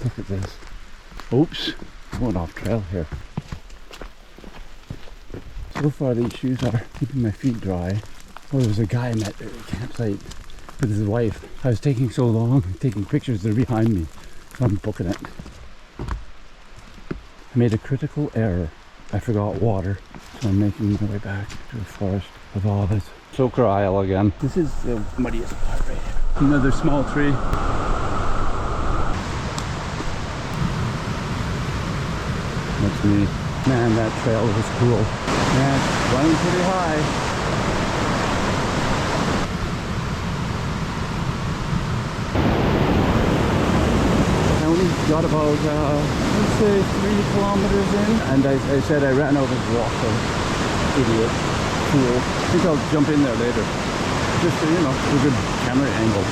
Look at this. Oops, going off trail here. So far these shoes are keeping my feet dry. Oh, there was a guy I met at the campsite with his wife. I was taking so long, taking pictures, they're behind me. So I'm booking it. I made a critical error. I forgot water. So I'm making my way back to the forest of olives. Soaker Isle again. This is the muddiest part right here. Another small tree. That's me. Man, that trail was cool. Man, running pretty high. I only got about, let's say 3 kilometers in, and I said I ran over the water. Idiot. Fool. I think I'll jump in there later. Just, you know, a good camera angle.